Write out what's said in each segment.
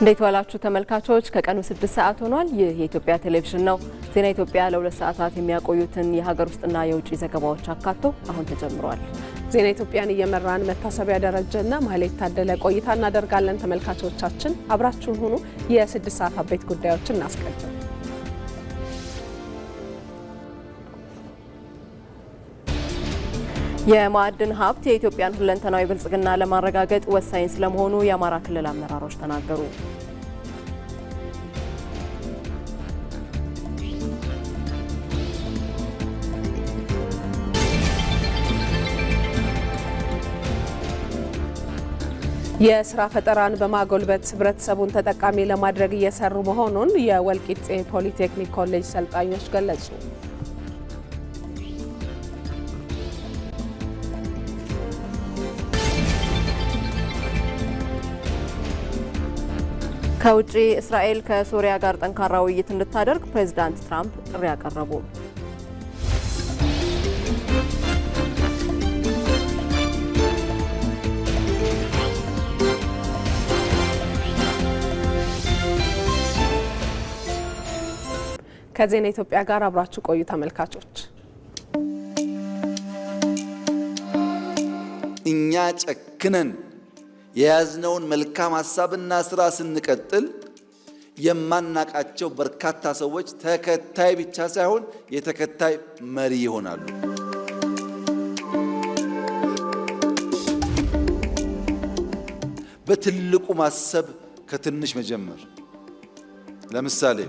እንዴት ዋላችሁ ተመልካቾች ከቀኑ 6 ሰዓት ሆኗል ይህ የኢትዮጵያ ቴሌቪዥን ነው ዜና ኢትዮጵያ ለ2 ሰዓታት የሚያቆዩትን የሀገር ውስጥና የውጭ ዘገባዎች አካቶ አሁን ተጀምሯል ዜና ኢትዮጵያን እየመራን መታሰቢያ ደረጀና ማህሌት ታደለ ቆይታ እናደርጋለን ተመልካቾቻችን አብራችሁን ሁኑ የ6 ሰዓት አበይት ጉዳዮችን እናስቀድም የማዕድን ሀብት የኢትዮጵያን ሁለንተናዊ ብልጽግና ለማረጋገጥ ወሳኝ ስለመሆኑ የአማራ ክልል አመራሮች ተናገሩ። የስራ ፈጠራን በማጎልበት ህብረተሰቡን ተጠቃሚ ለማድረግ እየሰሩ መሆኑን የወልቂጤ ፖሊቴክኒክ ኮሌጅ ሰልጣኞች ገለጹ። ከውጪ እስራኤል ከሶሪያ ጋር ጠንካራ ውይይት እንድታደርግ ፕሬዝዳንት ትራምፕ ጥሪ ያቀረቡ። ከዜና ኢትዮጵያ ጋር አብራችሁ ቆዩ ተመልካቾች። እኛ ጨክነን የያዝነውን መልካም ሐሳብና ስራ ስንቀጥል የማናቃቸው በርካታ ሰዎች ተከታይ ብቻ ሳይሆን የተከታይ መሪ ይሆናሉ። በትልቁ ማሰብ ከትንሽ መጀመር። ለምሳሌ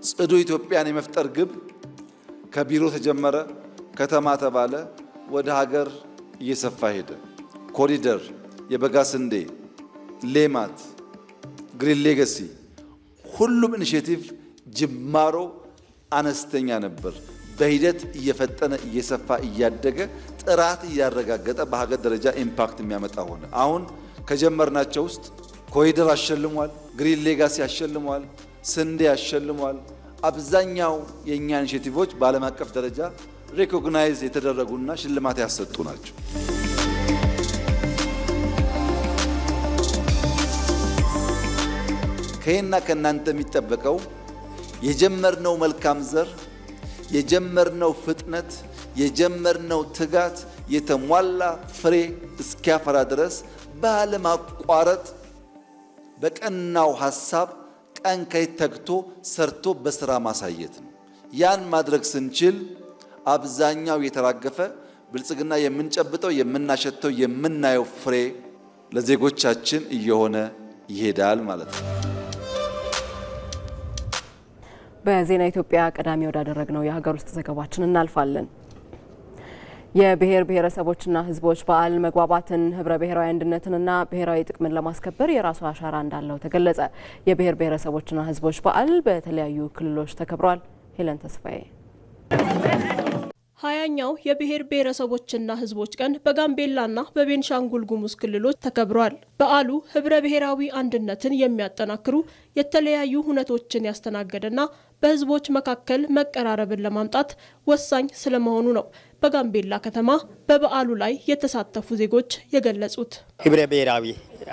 ጽዱ ኢትዮጵያን የመፍጠር ግብ ከቢሮ ተጀመረ፣ ከተማ ተባለ፣ ወደ ሀገር እየሰፋ ሄደ። ኮሪደር፣ የበጋ ስንዴ፣ ሌማት፣ ግሪን ሌጋሲ ሁሉም ኢኒሼቲቭ ጅማሮ አነስተኛ ነበር። በሂደት እየፈጠነ እየሰፋ እያደገ ጥራት እያረጋገጠ በሀገር ደረጃ ኢምፓክት የሚያመጣ ሆነ። አሁን ከጀመርናቸው ውስጥ ኮሪደር አሸልሟል፣ ግሪን ሌጋሲ አሸልሟል፣ ስንዴ አሸልሟል። አብዛኛው የኛ ኢኒሼቲቮች በዓለም አቀፍ ደረጃ ሪኮግናይዝ የተደረጉና ሽልማት ያሰጡ ናቸው። ከእኛ ከናንተ የሚጠበቀው የጀመርነው መልካም ዘር፣ የጀመርነው ፍጥነት፣ የጀመርነው ትጋት የተሟላ ፍሬ እስኪያፈራ ድረስ ባለማቋረጥ በቀናው ሐሳብ ቀን ከሌት ተግቶ ሰርቶ በስራ ማሳየት ነው። ያን ማድረግ ስንችል አብዛኛው የተራገፈ ብልጽግና የምንጨብጠው የምናሸተው የምናየው ፍሬ ለዜጎቻችን እየሆነ ይሄዳል ማለት ነው። በዜና ኢትዮጵያ ቀዳሚ ወዳደረግነው የሀገር ውስጥ ዘገባችን እናልፋለን። የብሔር ብሔረሰቦችና ሕዝቦች በዓል መግባባትን፣ ህብረ ብሔራዊ አንድነትንና ብሔራዊ ጥቅምን ለማስከበር የራሱ አሻራ እንዳለው ተገለጸ። የብሔር ብሔረሰቦችና ሕዝቦች በዓል በተለያዩ ክልሎች ተከብሯል። ሄለን ተስፋዬ 20ኛው የብሔር ብሔረሰቦችና ሕዝቦች ቀን በጋምቤላና በቤንሻንጉል ጉሙዝ ክልሎች ተከብሯል። በዓሉ ህብረ ብሔራዊ አንድነትን የሚያጠናክሩ የተለያዩ ሁነቶችን ያስተናገደና በህዝቦች መካከል መቀራረብን ለማምጣት ወሳኝ ስለመሆኑ ነው በጋምቤላ ከተማ በበዓሉ ላይ የተሳተፉ ዜጎች የገለጹት። ህብረ ብሔራዊ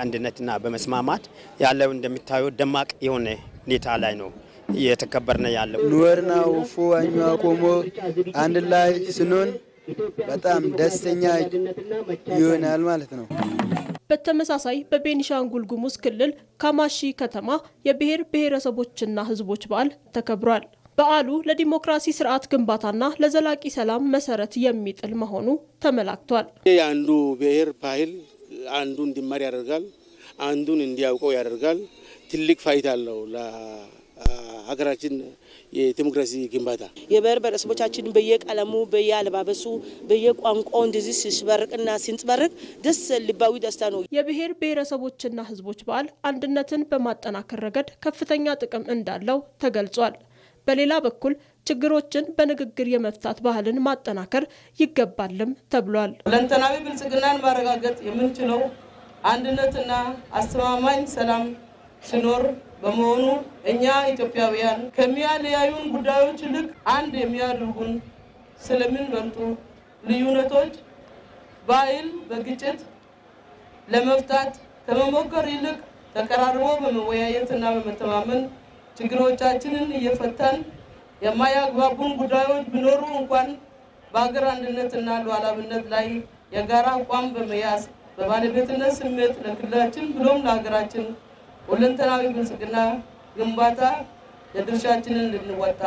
አንድነትና በመስማማት ያለው እንደሚታዩ ደማቅ የሆነ ሁኔታ ላይ ነው እየተከበረነ ያለው። ኑወርና ወፉዋኛ ቆሞ አንድ ላይ ስንሆን በጣም ደስተኛ ይሆናል ማለት ነው። በተመሳሳይ በቤኒሻንጉል ጉሙዝ ክልል ካማሺ ከተማ የብሔር ብሔረሰቦችና ህዝቦች በዓል ተከብሯል። በዓሉ ለዲሞክራሲ ስርዓት ግንባታና ለዘላቂ ሰላም መሰረት የሚጥል መሆኑ ተመላክቷል። የአንዱ ብሔር ባህል አንዱ እንዲማር ያደርጋል፣ አንዱን እንዲያውቀው ያደርጋል። ትልቅ ፋይዳ አለው ለሀገራችን የዲሞክራሲ ግንባታ። የብሔር ብሔረሰቦቻችን በየቀለሙ በየአለባበሱ በየቋንቋው እንደዚህ ሲስበርቅና ሲንጽበርቅ ደስ ልባዊ ደስታ ነው። የብሔር ብሔረሰቦችና ህዝቦች በዓል አንድነትን በማጠናከር ረገድ ከፍተኛ ጥቅም እንዳለው ተገልጿል። በሌላ በኩል ችግሮችን በንግግር የመፍታት ባህልን ማጠናከር ይገባልም ተብሏል። ሁለንተናዊ ብልጽግናን ማረጋገጥ የምንችለው አንድነትና አስተማማኝ ሰላም ሲኖር በመሆኑ እኛ ኢትዮጵያውያን ከሚያለያዩን ጉዳዮች ይልቅ አንድ የሚያደርጉን ስለሚበልጡ ልዩነቶች በኃይል በግጭት ለመፍታት ከመሞከር ይልቅ ተቀራርቦ በመወያየትና በመተማመን ችግሮቻችንን እየፈታን የማያግባቡን ጉዳዮች ቢኖሩ እንኳን በአገር አንድነትና ሉዓላዊነት ላይ የጋራ አቋም በመያዝ በባለቤትነት ስሜት ለክልላችን ብሎም ለሀገራችን ሁለንተናዊ ብልጽግና ግንባታ የድርሻችንን ልንወጣ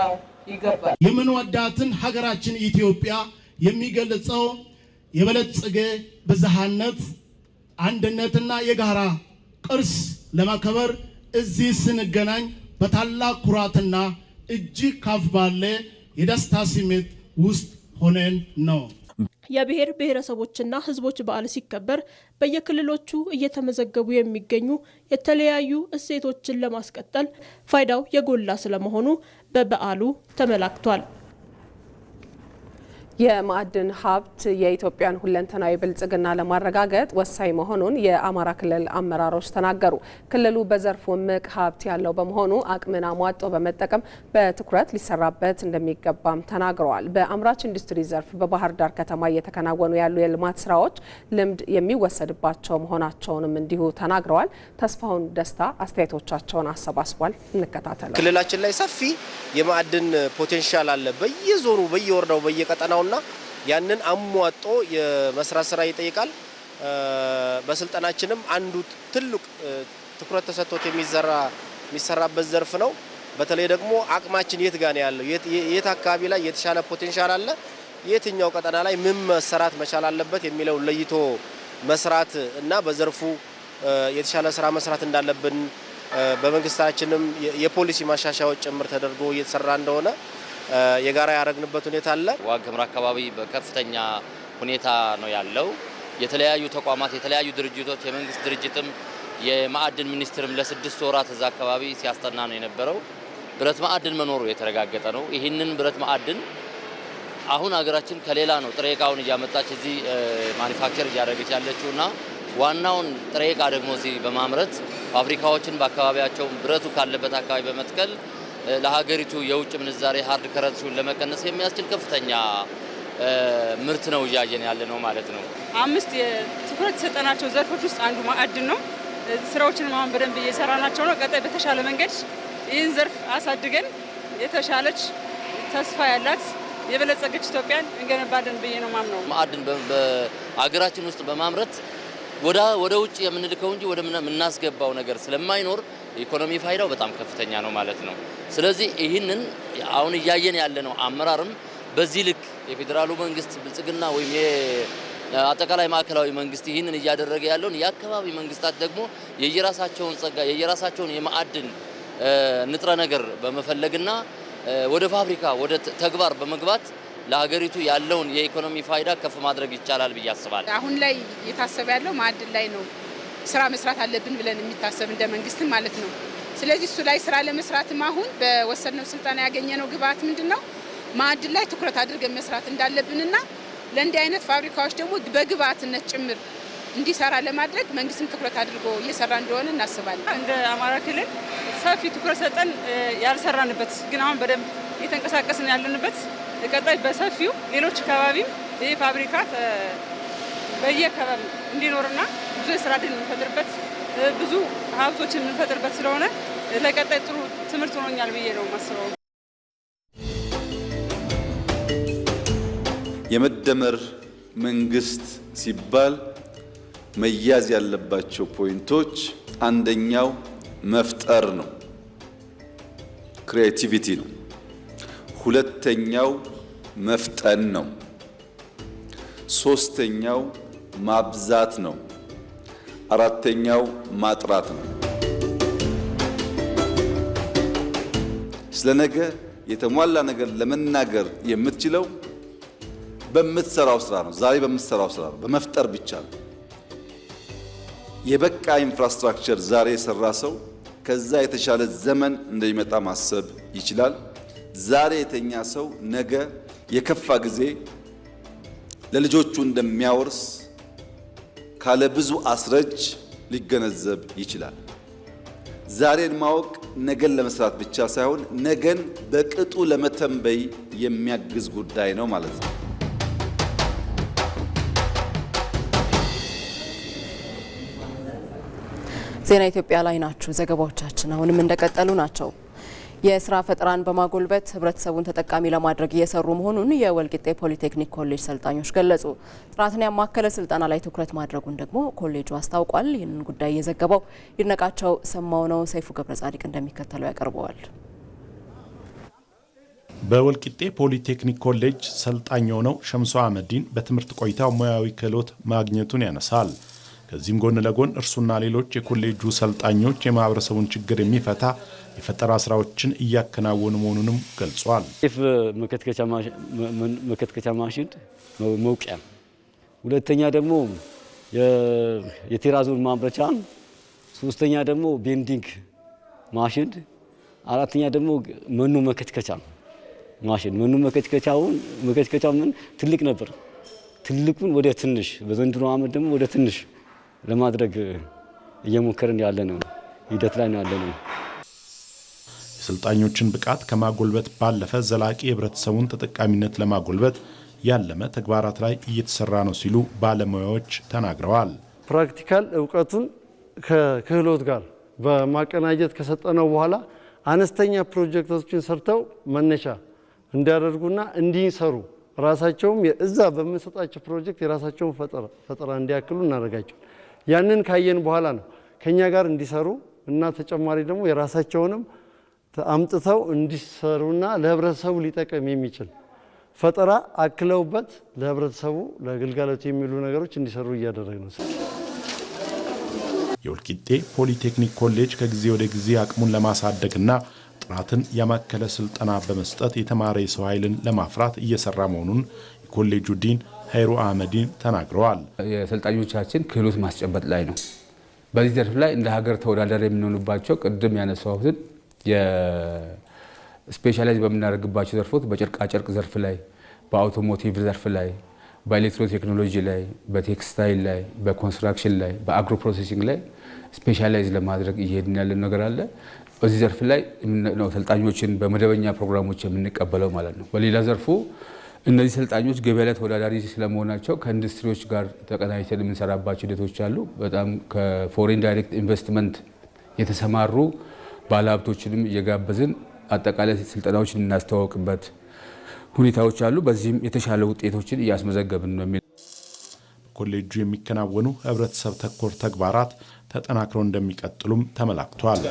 ይገባል። የምንወዳትን ሀገራችን ኢትዮጵያ የሚገልጸው የበለጸገ ብዝሃነት አንድነትና የጋራ ቅርስ ለማክበር እዚህ ስንገናኝ በታላቅ ኩራትና እጅግ ከፍ ባለ የደስታ ስሜት ውስጥ ሆነን ነው። የብሔር ብሔረሰቦችና ሕዝቦች በዓል ሲከበር በየክልሎቹ እየተመዘገቡ የሚገኙ የተለያዩ እሴቶችን ለማስቀጠል ፋይዳው የጎላ ስለመሆኑ በበዓሉ ተመላክቷል። የማዕድን ሀብት የኢትዮጵያን ሁለንተናዊ ብልጽግና ለማረጋገጥ ወሳኝ መሆኑን የአማራ ክልል አመራሮች ተናገሩ። ክልሉ በዘርፉ እምቅ ሀብት ያለው በመሆኑ አቅምን አሟጦ በመጠቀም በትኩረት ሊሰራበት እንደሚገባም ተናግረዋል። በአምራች ኢንዱስትሪ ዘርፍ በባህር ዳር ከተማ እየተከናወኑ ያሉ የልማት ስራዎች ልምድ የሚወሰድባቸው መሆናቸውንም እንዲሁ ተናግረዋል። ተስፋውን ደስታ አስተያየቶቻቸውን አሰባስቧል። እንከታተለው። ክልላችን ላይ ሰፊ የማዕድን ፖቴንሻል አለ። በየዞኑ በየወረዳው በየቀጠናው ያንን አሟጦ የመስራት ስራ ይጠይቃል። በስልጠናችንም አንዱ ትልቅ ትኩረት ተሰጥቶት የሚሰራበት ዘርፍ ነው። በተለይ ደግሞ አቅማችን የት ጋር ነው ያለው፣ የት አካባቢ ላይ የተሻለ ፖቴንሻል አለ፣ የትኛው ቀጠና ላይ ምን መሰራት መቻል አለበት የሚለው ለይቶ መስራት እና በዘርፉ የተሻለ ስራ መስራት እንዳለብን በመንግስታችንም የፖሊሲ ማሻሻያዎች ጭምር ተደርጎ እየተሰራ እንደሆነ የጋራ ያረግንበት ሁኔታ አለ። ዋግ ኽምራ አካባቢ በከፍተኛ ሁኔታ ነው ያለው። የተለያዩ ተቋማት የተለያዩ ድርጅቶች የመንግስት ድርጅትም የማዕድን ሚኒስትርም ለ6 ወራት እዛ አካባቢ ሲያስጠና ነው የነበረው። ብረት ማዕድን መኖሩ የተረጋገጠ ነው። ይህንን ብረት ማዕድን አሁን ሀገራችን ከሌላ ነው ጥሬ ዕቃውን እያመጣች እዚህ ማኒፋክቸር እያደረገች ያለችውና ዋናውን ጥሬ ዕቃ ደግሞ እዚህ በማምረት ፋብሪካዎችን በአካባቢያቸው ብረቱ ካለበት አካባቢ በመትከል ለሀገሪቱ የውጭ ምንዛሬ ሃርድ ከረንሲውን ለመቀነስ የሚያስችል ከፍተኛ ምርት ነው እያየን ያለ ነው ማለት ነው። 5 የትኩረት የሰጠናቸው ዘርፎች ውስጥ አንዱ ማዕድን ነው። ስራዎችን ማን በደንብ እየሰራናቸው ነው። ቀጣይ በተሻለ መንገድ ይህን ዘርፍ አሳድገን የተሻለች ተስፋ ያላት የበለጸገች ኢትዮጵያን እንገነባለን ብዬ ነው ማምነው። ማዕድን በሀገራችን ውስጥ በማምረት ወደ ውጭ የምንልከው እንጂ ወደ ምናስገባው ነገር ስለማይኖር ኢኮኖሚ ፋይዳው በጣም ከፍተኛ ነው ማለት ነው። ስለዚህ ይህንን አሁን እያየን ያለ ነው። አመራርም በዚህ ልክ የፌዴራሉ መንግስት ብልጽግና ወይም የአጠቃላይ ማዕከላዊ መንግስት ይህንን እያደረገ ያለውን የአካባቢ መንግስታት ደግሞ የየራሳቸውን ጸጋ የየራሳቸውን የማዕድን ንጥረ ነገር በመፈለግና ወደ ፋብሪካ ወደ ተግባር በመግባት ለሀገሪቱ ያለውን የኢኮኖሚ ፋይዳ ከፍ ማድረግ ይቻላል ብዬ አስባለሁ። አሁን ላይ የታሰበ ያለው ማዕድን ላይ ነው ስራ መስራት አለብን ብለን የሚታሰብ እንደ መንግስትም ማለት ነው። ስለዚህ እሱ ላይ ስራ ለመስራትም አሁን በወሰድነው ስልጣን ያገኘነው ግብአት ምንድነው ማዕድን ላይ ትኩረት አድርገን መስራት እንዳለብንና ለእንዲህ አይነት ፋብሪካዎች ደግሞ በግብአትነት ጭምር እንዲሰራ ለማድረግ መንግስትም ትኩረት አድርጎ እየሰራ እንደሆነ እናስባለን። እንደ አማራ ክልል ሰፊ ትኩረት ሰጠን ያልሰራንበት ግን አሁን በደንብ እየተንቀሳቀስን ያለንበት ቀጣይ በሰፊው ሌሎች አካባቢም ይሄ ፋብሪካ በየአካባቢ እንዲኖርና ብዙ የስራ ዕድል የምንፈጥርበት ብዙ ሀብቶችን የምንፈጥርበት ስለሆነ ለቀጣይ ጥሩ ትምህርት ሆኖኛል ብዬ ነው የማስበው። የመደመር መንግስት ሲባል መያዝ ያለባቸው ፖይንቶች አንደኛው መፍጠር ነው፣ ክሪኤቲቪቲ ነው። ሁለተኛው መፍጠን ነው። ሶስተኛው ማብዛት ነው። አራተኛው ማጥራት ነው። ስለነገ የተሟላ ነገር ለመናገር የምትችለው በምትሰራው ስራ ነው። ዛሬ በምትሰራው ስራ ነው፣ በመፍጠር ብቻ ነው። የበቃ ኢንፍራስትራክቸር ዛሬ የሰራ ሰው ከዛ የተሻለ ዘመን እንደሚመጣ ማሰብ ይችላል። ዛሬ የተኛ ሰው ነገ የከፋ ጊዜ ለልጆቹ እንደሚያወርስ ካለ ብዙ አስረጅ ሊገነዘብ ይችላል። ዛሬን ማወቅ ነገን ለመስራት ብቻ ሳይሆን ነገን በቅጡ ለመተንበይ የሚያግዝ ጉዳይ ነው ማለት ነው። ዜና ኢትዮጵያ ላይ ናችሁ። ዘገባዎቻችን አሁንም እንደቀጠሉ ናቸው። የስራ ፈጠራን በማጎልበት ህብረተሰቡን ተጠቃሚ ለማድረግ እየሰሩ መሆኑን የወልቂጤ ፖሊቴክኒክ ኮሌጅ ሰልጣኞች ገለጹ። ጥራትን ያማከለ ስልጠና ላይ ትኩረት ማድረጉን ደግሞ ኮሌጁ አስታውቋል። ይህንን ጉዳይ የዘገበው ይድነቃቸው ሰማው ነው። ሰይፉ ገብረ ጻዲቅ እንደሚከተለው ያቀርበዋል። በወልቂጤ ፖሊቴክኒክ ኮሌጅ ሰልጣኝ የሆነው ሸምሶ አህመዲን በትምህርት ቆይታው ሙያዊ ክህሎት ማግኘቱን ያነሳል። ከዚህም ጎን ለጎን እርሱና ሌሎች የኮሌጁ ሰልጣኞች የማህበረሰቡን ችግር የሚፈታ የፈጠራ ስራዎችን እያከናወኑ መሆኑንም ገልጿል። መከትከቻ ማሽን መውቂያ፣ ሁለተኛ ደግሞ የቴራዞን ማምረቻ፣ ሶስተኛ ደግሞ ቤንዲንግ ማሽን፣ አራተኛ ደግሞ መኖ መከትከቻ ማሽን። መኖ መከትከቻው ምን ትልቅ ነበር፣ ትልቁን ወደ ትንሽ፣ በዘንድሮ ዓመት ደግሞ ወደ ትንሽ ለማድረግ እየሞከርን ያለነው ሂደት ላይ ነው ያለነው። የሰልጣኞችን ብቃት ከማጎልበት ባለፈ ዘላቂ የህብረተሰቡን ተጠቃሚነት ለማጎልበት ያለመ ተግባራት ላይ እየተሰራ ነው ሲሉ ባለሙያዎች ተናግረዋል። ፕራክቲካል እውቀቱን ከክህሎት ጋር በማቀናጀት ከሰጠነው በኋላ አነስተኛ ፕሮጀክቶችን ሰርተው መነሻ እንዲያደርጉና እንዲሰሩ ራሳቸውም እዛ በምንሰጣቸው ፕሮጀክት የራሳቸውን ፈጠራ እንዲያክሉ እናደርጋቸው። ያንን ካየን በኋላ ነው ከኛ ጋር እንዲሰሩ እና ተጨማሪ ደግሞ የራሳቸውንም አምጥተው እንዲሰሩና ለህብረተሰቡ ሊጠቀም የሚችል ፈጠራ አክለውበት ለህብረተሰቡ ለግልጋሎት የሚሉ ነገሮች እንዲሰሩ እያደረግን ነው። የወልቂጤ ፖሊቴክኒክ ኮሌጅ ከጊዜ ወደ ጊዜ አቅሙን ለማሳደግና ጥራትን ያማከለ ስልጠና በመስጠት የተማረ የሰው ኃይልን ለማፍራት እየሰራ መሆኑን የኮሌጁ ዲን ሀይሩ አህመዲን ተናግረዋል። የሰልጣኞቻችን ክህሎት ማስጨበጥ ላይ ነው። በዚህ ዘርፍ ላይ እንደ ሀገር ተወዳዳሪ የምንሆንባቸው ቅድም ያነሳሁትን የስፔሻላይዝ በምናደርግባቸው ዘርፎች በጨርቃጨርቅ ዘርፍ ላይ፣ በአውቶሞቲቭ ዘርፍ ላይ፣ በኤሌክትሮ ቴክኖሎጂ ላይ፣ በቴክስታይል ላይ፣ በኮንስትራክሽን ላይ፣ በአግሮ ፕሮሴሲንግ ላይ ስፔሻላይዝ ለማድረግ እየሄድን ያለን ነገር አለ። በዚህ ዘርፍ ላይ ነው ሰልጣኞችን በመደበኛ ፕሮግራሞች የምንቀበለው ማለት ነው። በሌላ ዘርፉ እነዚህ ሰልጣኞች ገበያ ላይ ተወዳዳሪ ስለመሆናቸው ከኢንዱስትሪዎች ጋር ተቀናጅተን የምንሰራባቸው ሂደቶች አሉ። በጣም ከፎሬን ዳይሬክት ኢንቨስትመንት የተሰማሩ ባለሀብቶችንም እየጋበዝን አጠቃላይ ስልጠናዎችን እናስተዋወቅበት ሁኔታዎች አሉ። በዚህም የተሻለ ውጤቶችን እያስመዘገብን ነው የሚል በኮሌጁ የሚከናወኑ ህብረተሰብ ተኮር ተግባራት ተጠናክረው እንደሚቀጥሉም ተመላክቷል።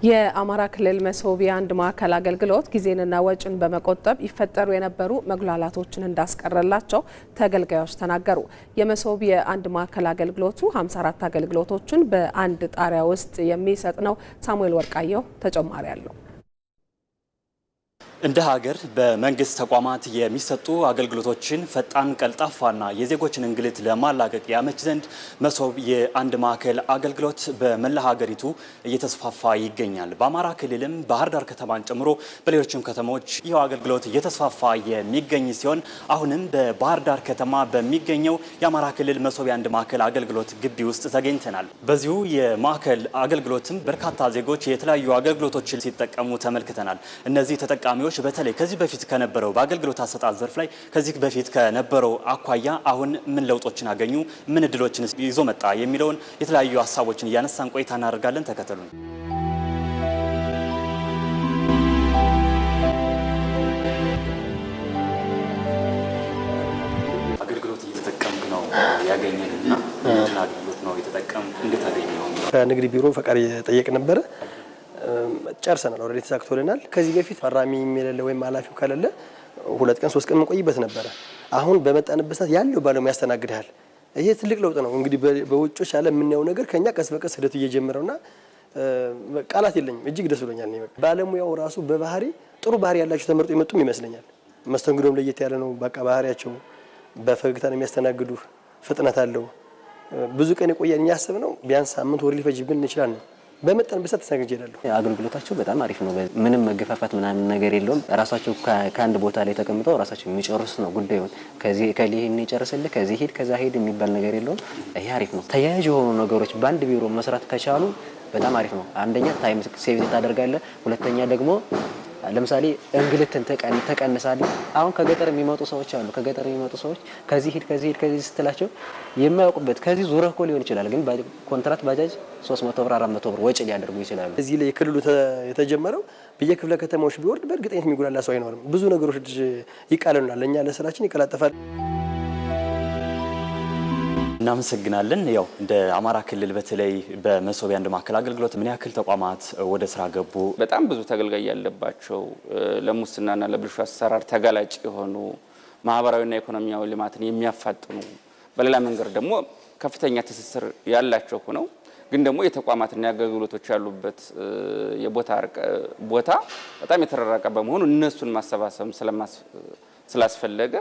የአማራ ክልል መሶብ የአንድ ማዕከል አገልግሎት ጊዜንና ወጪን በመቆጠብ ይፈጠሩ የነበሩ መጉላላቶችን እንዳስቀረላቸው ተገልጋዮች ተናገሩ። የመሶብ የአንድ ማዕከል አገልግሎቱ 54 አገልግሎቶችን በአንድ ጣሪያ ውስጥ የሚሰጥ ነው። ሳሙኤል ወርቃየው ተጨማሪ አለው። እንደ ሀገር በመንግስት ተቋማት የሚሰጡ አገልግሎቶችን ፈጣን፣ ቀልጣፋና የዜጎችን እንግልት ለማላቀቅ ያመች ዘንድ መሶብ የአንድ ማዕከል አገልግሎት በመላ ሀገሪቱ እየተስፋፋ ይገኛል። በአማራ ክልልም ባህር ዳር ከተማን ጨምሮ በሌሎችም ከተሞች ይህ አገልግሎት እየተስፋፋ የሚገኝ ሲሆን አሁንም በባህር ዳር ከተማ በሚገኘው የአማራ ክልል መሶብ የአንድ ማዕከል አገልግሎት ግቢ ውስጥ ተገኝተናል። በዚሁ የማዕከል አገልግሎትም በርካታ ዜጎች የተለያዩ አገልግሎቶችን ሲጠቀሙ ተመልክተናል። እነዚህ ተጠቃሚዎች በተለይ ከዚህ በፊት ከነበረው በአገልግሎት አሰጣጥ ዘርፍ ላይ ከዚህ በፊት ከነበረው አኳያ አሁን ምን ለውጦችን አገኙ፣ ምን እድሎችን ይዞ መጣ የሚለውን የተለያዩ ሀሳቦችን እያነሳን ቆይታ እናደርጋለን። ተከተሉን። አገልግሎት እየተጠቀምክ ነው ያገኘንና ምን አገልግሎት ነው የተጠቀም እንዴት አገኘው? ከንግድ ቢሮ ፈቃድ እየጠየቅ ነበረ። ጨርሰናል። ኦልሬዲ ተሳክቶልናል። ከዚህ በፊት ፈራሚ የሚለለ ወይም ኃላፊው ከሌለ 2 ቀን 3 ቀን መቆይበት ነበረ። አሁን በመጣንበት ሰዓት ያለው ባለሙያ ያስተናግዳል። ይሄ ትልቅ ለውጥ ነው። እንግዲህ በውጮች ዓለም የምናየው ነገር ከኛ ቀስ በቀስ ሂደቱ እየጀመረውና ቃላት የለኝም። እጅግ ደስ ብሎኛል። ባለሙያው ራሱ በባህሪ ጥሩ ባህሪ ያላቸው ተመርጦ የመጡም ይመስለኛል። መስተንግዶም ለየት ያለ ነው። በቃ ባህሪያቸው በፈገግታ ነው የሚያስተናግዱ። ፍጥነት አለው። ብዙ ቀን የቆየን እኛ ያሰብነው ቢያንስ ሳምንት ወር ሊፈጅብን ይችላል ነው። በመጠን በሰት ተሰግጀላለሁ። አገልግሎታቸው በጣም አሪፍ ነው። ምንም መገፋፋት ምናምን ነገር የለውም። ራሳቸው ከአንድ ቦታ ላይ ተቀምጠው ራሳቸው የሚጨርሱ ነው ጉዳዩን። ከዚህ ከሊህን ይጨርስልህ ከዚህ ሄድ ከዛ ሄድ የሚባል ነገር የለውም። ይሄ አሪፍ ነው። ተያያዥ የሆኑ ነገሮች በአንድ ቢሮ መስራት ከቻሉ በጣም አሪፍ ነው። አንደኛ ታይም ሴቭ ታደርጋለህ፣ ሁለተኛ ደግሞ ለምሳሌ እንግልትን ተቀንሳለ። አሁን ከገጠር የሚመጡ ሰዎች አሉ። ከገጠር የሚመጡ ሰዎች ከዚህ ሂድ ስትላቸው የማያውቁበት ከዚህ ዙረህ እኮ ሊሆን ይችላል፣ ግን ኮንትራት ባጃጅ 300 ብር 400 ብር ወጪ ሊያደርጉ ይችላሉ። እዚህ ላይ ክልሉ የተጀመረው በየክፍለ ከተማዎች ቢወርድ በእርግጠኝነት የሚጎላላ ሰው አይኖርም። ብዙ ነገሮች ይቃለሉናል፣ ለኛ ለስራችን ይቀላጠፋል። እናመሰግናለን። ያው እንደ አማራ ክልል በተለይ በመሶብ የአንድ ማዕከል አገልግሎት ምን ያክል ተቋማት ወደ ስራ ገቡ? በጣም ብዙ ተገልጋይ ያለባቸው ለሙስናና ለብልሹ አሰራር ተጋላጭ የሆኑ ማህበራዊና ኢኮኖሚያዊ ልማትን የሚያፋጥኑ በሌላ መንገድ ደግሞ ከፍተኛ ትስስር ያላቸው ሆነው ግን ደግሞ የተቋማትና የአገልግሎቶች ያሉበት ቦታ በጣም የተራራቀ በመሆኑ እነሱን ማሰባሰብ ስላስፈለገ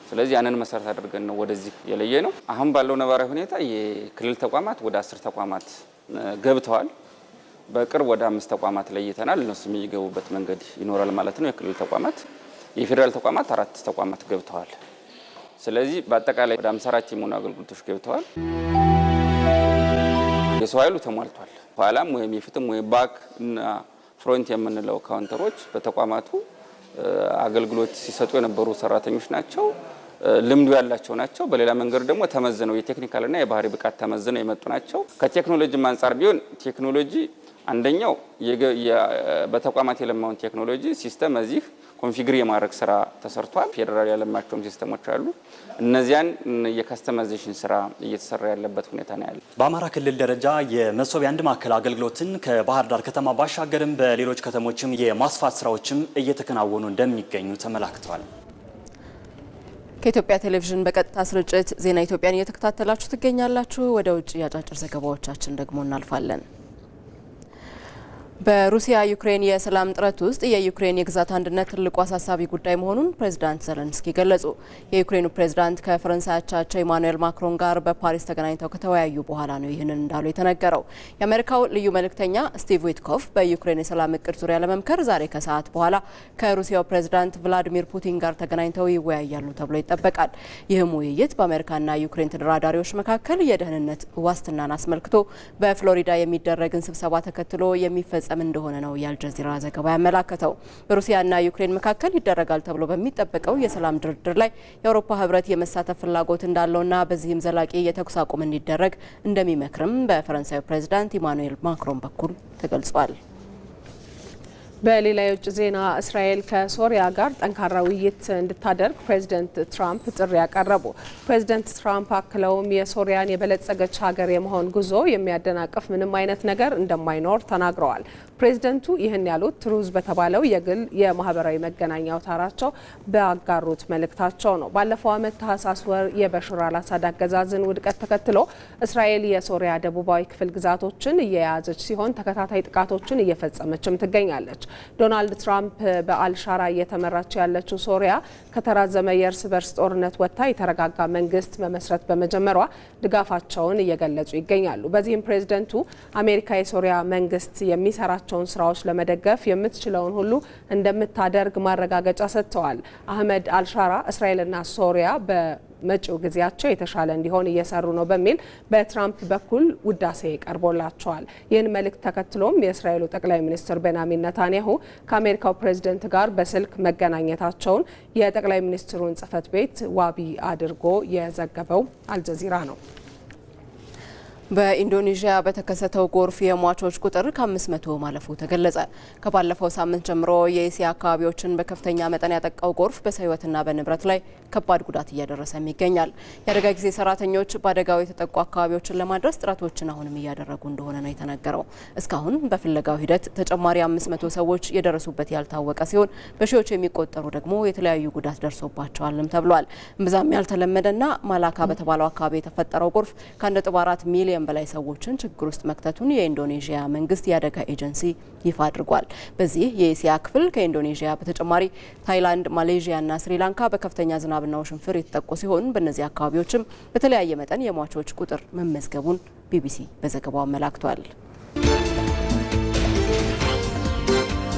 ስለዚህ ያንን መሰረት አድርገን ነው ወደዚህ የለየ ነው። አሁን ባለው ነባራዊ ሁኔታ የክልል ተቋማት ወደ 10 ተቋማት ገብተዋል። በቅርብ ወደ 5 ተቋማት ለይተናል። እነሱ የሚገቡበት መንገድ ይኖራል ማለት ነው። የክልል ተቋማት፣ የፌዴራል ተቋማት 4 ተቋማት ገብተዋል። ስለዚህ በአጠቃላይ ወደ 54 የሚሆኑ አገልግሎቶች ገብተዋል። የሰው ኃይሉ ተሟልቷል። ኋላም ወይም የፊትም ወይም ባክ እና ፍሮንት የምንለው ካውንተሮች በተቋማቱ አገልግሎት ሲሰጡ የነበሩ ሰራተኞች ናቸው። ልምዱ ያላቸው ናቸው። በሌላ መንገድ ደግሞ ተመዝነው የቴክኒካልና የባህሪ ብቃት ተመዝነው የመጡ ናቸው። ከቴክኖሎጂ አንፃር ቢሆን ቴክኖሎጂ አንደኛው በተቋማት የለማውን ቴክኖሎጂ ሲስተም እዚህ ኮንፊግር የማድረግ ስራ ተሰርቷል። ፌዴራል ያለማቸውም ሲስተሞች አሉ። እነዚያን የካስተማይዜሽን ስራ እየተሰራ ያለበት ሁኔታ ነው ያለው። በአማራ ክልል ደረጃ የመሶብ የአንድ ማዕከል አገልግሎትን ከባህር ዳር ከተማ ባሻገርም በሌሎች ከተሞችም የማስፋት ስራዎችም እየተከናወኑ እንደሚገኙ ተመላክተዋል። ከኢትዮጵያ ቴሌቪዥን በቀጥታ ስርጭት ዜና ኢትዮጵያን እየተከታተላችሁ ትገኛላችሁ። ወደ ውጭ አጫጭር ዘገባዎቻችን ደግሞ እናልፋለን። በሩሲያ ዩክሬን የሰላም ጥረት ውስጥ የዩክሬን የግዛት አንድነት ትልቁ አሳሳቢ ጉዳይ መሆኑን ፕሬዝዳንት ዘለንስኪ ገለጹ። የዩክሬኑ ፕሬዝዳንት ከፈረንሳይ አቻቸው ኢማኑኤል ማክሮን ጋር በፓሪስ ተገናኝተው ከተወያዩ በኋላ ነው ይህንን እንዳሉ የተነገረው። የአሜሪካው ልዩ መልእክተኛ ስቲቭ ዊትኮፍ በዩክሬን የሰላም እቅድ ዙሪያ ለመምከር ዛሬ ከሰዓት በኋላ ከሩሲያው ፕሬዝዳንት ቭላዲሚር ፑቲን ጋር ተገናኝተው ይወያያሉ ተብሎ ይጠበቃል። ይህም ውይይት በአሜሪካና ዩክሬን ተደራዳሪዎች መካከል የደህንነት ዋስትናን አስመልክቶ በፍሎሪዳ የሚደረግን ስብሰባ ተከትሎ የሚፈጸም እንደሆነ ነው የአልጀዚራ ዘገባ ያመላከተው። በሩሲያና ዩክሬን መካከል ይደረጋል ተብሎ በሚጠበቀው የሰላም ድርድር ላይ የአውሮፓ ህብረት የመሳተፍ ፍላጎት እንዳለውና በዚህም ዘላቂ የተኩስ አቁም እንዲደረግ እንደሚመክርም በፈረንሳዩ ፕሬዝዳንት ኢማኑኤል ማክሮን በኩል ተገልጿል። በሌላ የውጭ ዜና እስራኤል ከሶሪያ ጋር ጠንካራ ውይይት እንድታደርግ ፕሬዚደንት ትራምፕ ጥሪ ያቀረቡ። ፕሬዚደንት ትራምፕ አክለውም የሶሪያን የበለጸገች ሀገር የመሆን ጉዞ የሚያደናቅፍ ምንም አይነት ነገር እንደማይኖር ተናግረዋል። ፕሬዚደንቱ ይህን ያሉት ትሩዝ በተባለው የግል የማህበራዊ መገናኛ አውታራቸው ባጋሩት መልእክታቸው ነው። ባለፈው ዓመት ታህሳስ ወር የበሽር አልአሳድ አገዛዝን ውድቀት ተከትሎ እስራኤል የሶሪያ ደቡባዊ ክፍል ግዛቶችን እየያዘች ሲሆን ተከታታይ ጥቃቶችን እየፈጸመችም ትገኛለች። ዶናልድ ትራምፕ በአልሻራ እየተመራች ያለችው ሶሪያ ከተራዘመ የእርስ በርስ ጦርነት ወጥታ የተረጋጋ መንግስት መመስረት በመጀመሯ ድጋፋቸውን እየገለጹ ይገኛሉ። በዚህም ፕሬዝደንቱ አሜሪካ የሶሪያ መንግስት የሚሰራቸውን ስራዎች ለመደገፍ የምትችለውን ሁሉ እንደምታደርግ ማረጋገጫ ሰጥተዋል። አህመድ አልሻራ እስራኤልና ሶሪያ በመጪው ጊዜያቸው የተሻለ እንዲሆን እየሰሩ ነው በሚል በትራምፕ በኩል ውዳሴ ቀርቦላቸዋል። ይህን መልእክት ተከትሎም የእስራኤሉ ጠቅላይ ሚኒስትር ቤንያሚን ኔታንያሁ ከአሜሪካው ፕሬዝደንት ጋር በስልክ መገናኘታቸውን የጠቅላይ ሚኒስትሩን ጽህፈት ቤት ዋቢ አድርጎ የዘገበው አልጀዚራ ነው። በኢንዶኔዥያ በተከሰተው ጎርፍ የሟቾች ቁጥር ከ500 ማለፉ ተገለጸ። ከባለፈው ሳምንት ጀምሮ የኤሲያ አካባቢዎችን በከፍተኛ መጠን ያጠቃው ጎርፍ በሰው ሕይወትና በንብረት ላይ ከባድ ጉዳት እያደረሰም ይገኛል። የአደጋ ጊዜ ሰራተኞች በአደጋው የተጠቁ አካባቢዎችን ለማድረስ ጥረቶችን አሁንም እያደረጉ እንደሆነ ነው የተነገረው። እስካሁን በፍለጋው ሂደት ተጨማሪ 500 ሰዎች የደረሱበት ያልታወቀ ሲሆን በሺዎች የሚቆጠሩ ደግሞ የተለያዩ ጉዳት ደርሶባቸዋልም ተብሏል። እምብዛም ያልተለመደና ማላካ በተባለው አካባቢ የተፈጠረው ጎርፍ ከ1.4 ሚሊዮን በላይ ሰዎችን ችግር ውስጥ መክተቱን የኢንዶኔዥያ መንግስት የአደጋ ኤጀንሲ ይፋ አድርጓል። በዚህ የኤሲያ ክፍል ከኢንዶኔዥያ በተጨማሪ ታይላንድ፣ ማሌዥያና ስሪላንካ በከፍተኛ ዝናብና ውሽንፍር የተጠቁ ሲሆን በእነዚህ አካባቢዎችም በተለያየ መጠን የሟቾች ቁጥር መመዝገቡን ቢቢሲ በዘገባው አመላክቷል።